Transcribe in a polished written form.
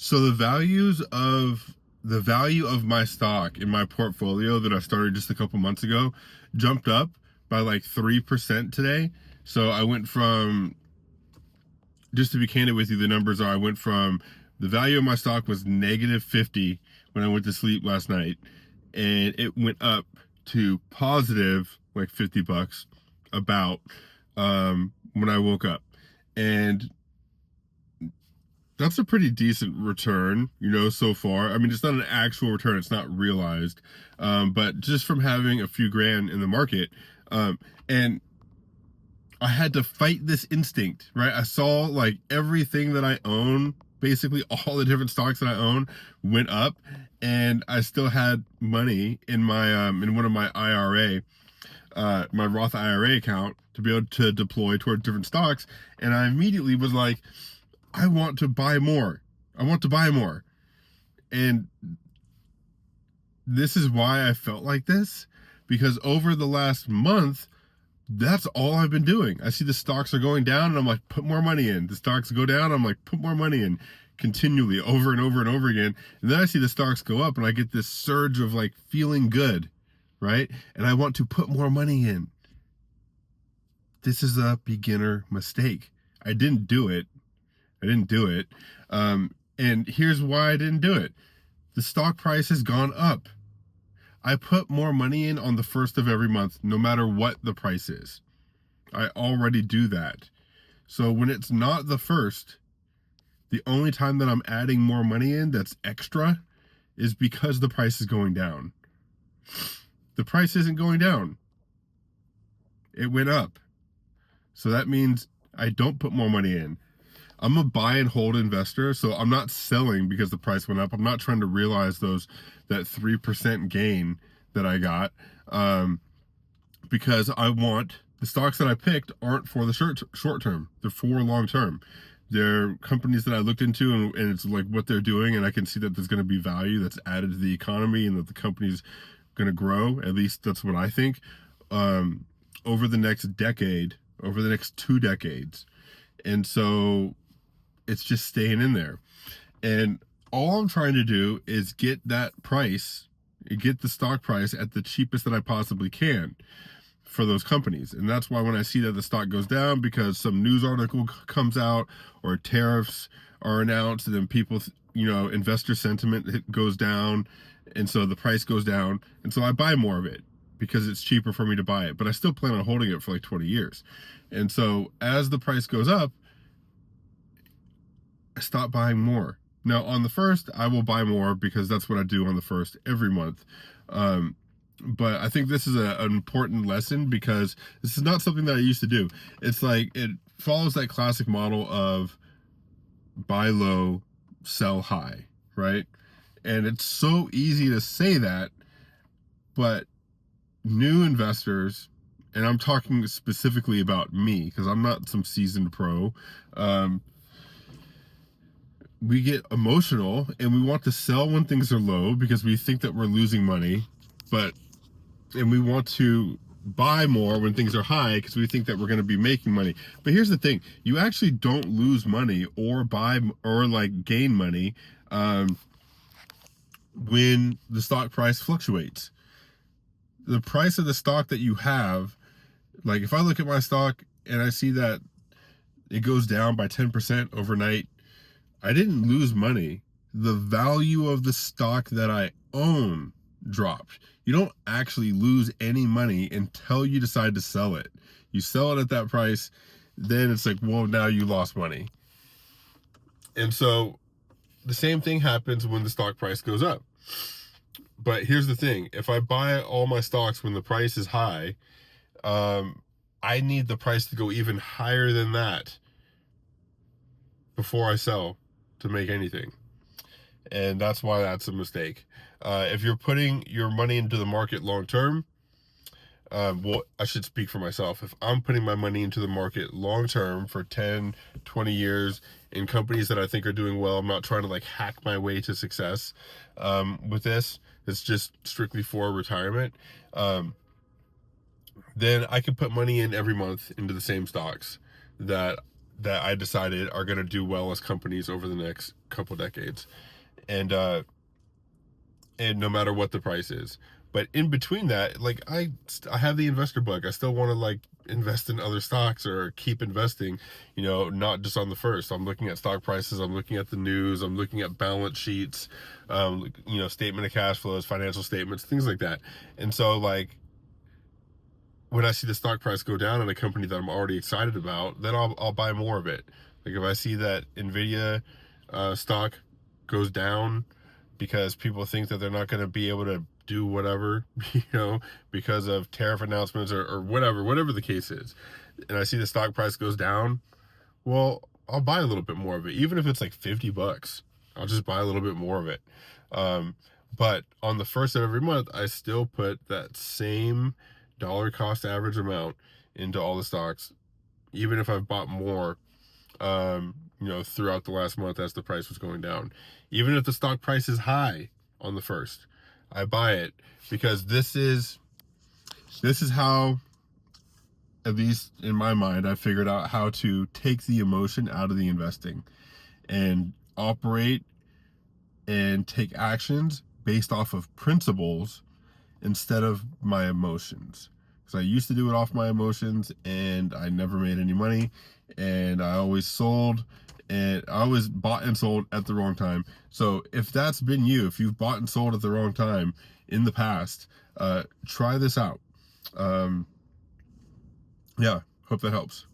So the value of my stock in my portfolio that I started just a couple months ago jumped up by like 3% today. So I went from, just to be candid with you, the numbers are, I went from, the value of my stock was negative 50 when I went to sleep last night, and it went up to positive like $50 about when I woke up. And that's a pretty decent return, so far. I mean, it's not an actual return, it's not realized, but just from having a few grand in the market, and I had to fight this instinct, right? I saw like everything that I own, basically all the different stocks that I own, went up, and I still had money in my in one of my IRA, my Roth IRA account, to be able to deploy toward different stocks, and I immediately was like, I want to buy more. I want to buy more. And this is why I felt like this, because over the last month, that's all I've been doing. I see the stocks are going down and I'm like, put more money in. The stocks go down, I'm like, put more money in, continually, over and over and over again. And then I see the stocks go up and I get this surge of like feeling good, right? And I want to put more money in. This is a beginner mistake. I didn't do it. And here's why I didn't do it. The stock price has gone up. I put more money in on the first of every month, no matter what the price is. I already do that. So when it's not the first, the only time that I'm adding more money in that's extra is because the price is going down. The price isn't going down. It went up. So that means I don't put more money in. I'm a buy and hold investor, so I'm not selling because the price went up. I'm not trying to realize that 3% gain that I got, because I want, the stocks that I picked aren't for the short term. They're for long term. They're companies that I looked into, and it's like what they're doing, and I can see that there's going to be value that's added to the economy and that the company's going to grow. At least that's what I think, over the next decade, over the next 2 decades. And so it's just staying in there. And all I'm trying to do is get that price, get the stock price at the cheapest that I possibly can for those companies. And that's why when I see that the stock goes down because some news article comes out or tariffs are announced, and then people, investor sentiment goes down, and so the price goes down. And so I buy more of it because it's cheaper for me to buy it. But I still plan on holding it for like 20 years. And so as the price goes up, I stop buying more. Now, on the first, I will buy more because that's what I do on the first every month. But I think this is an important lesson because this is not something that I used to do. It's like, it follows that classic model of buy low, sell high, right? And it's so easy to say that, but new investors, and I'm talking specifically about me because I'm not some seasoned pro, we get emotional and we want to sell when things are low because we think that we're losing money, and we want to buy more when things are high because we think that we're going to be making money. But here's the thing, you actually don't lose money or buy or like gain money when the stock price fluctuates. The price of the stock that you have, like if I look at my stock and I see that it goes down by 10% overnight, I didn't lose money. The value of the stock that I own dropped. You don't actually lose any money until you decide to sell it. You sell it at that price, then it's like, well, now you lost money. And so the same thing happens when the stock price goes up. But here's the thing, if I buy all my stocks when the price is high, I need the price to go even higher than that before I sell to make anything. And that's why that's a mistake. If you're putting your money into the market long term, well, I should speak for myself. If I'm putting my money into the market long term for 10, 20 years in companies that I think are doing well, I'm not trying to like hack my way to success with this. It's just strictly for retirement. Then I can put money in every month into the same stocks that I decided are going to do well as companies over the next couple decades, and no matter what the price is. But in between that, like I have the investor bug. I still want to like invest in other stocks or keep investing, you know, not just on the first. I'm looking at stock prices, I'm looking at the news, I'm looking at balance sheets, you know, statement of cash flows, financial statements, things like that. And so like when I see the stock price go down in a company that I'm already excited about, then I'll buy more of it. Like if I see that Nvidia stock goes down because people think that they're not going to be able to do whatever, you know, because of tariff announcements or whatever the case is, and I see the stock price goes down, well, I'll buy a little bit more of it, even if it's like $50. I'll just buy a little bit more of it. But on the first of every month, I still put that same dollar cost average amount into all the stocks, even if I've bought more, you know, throughout the last month as the price was going down. Even if the stock price is high on the first, I buy it, because this is how, at least in my mind, I figured out how to take the emotion out of the investing and operate and take actions based off of principles instead of my emotions. Because I used to do it off my emotions and I never made any money, and I always sold, and I always bought and sold at the wrong time. So if that's been you, if you've bought and sold at the wrong time in the past, try this out. Yeah, hope that helps.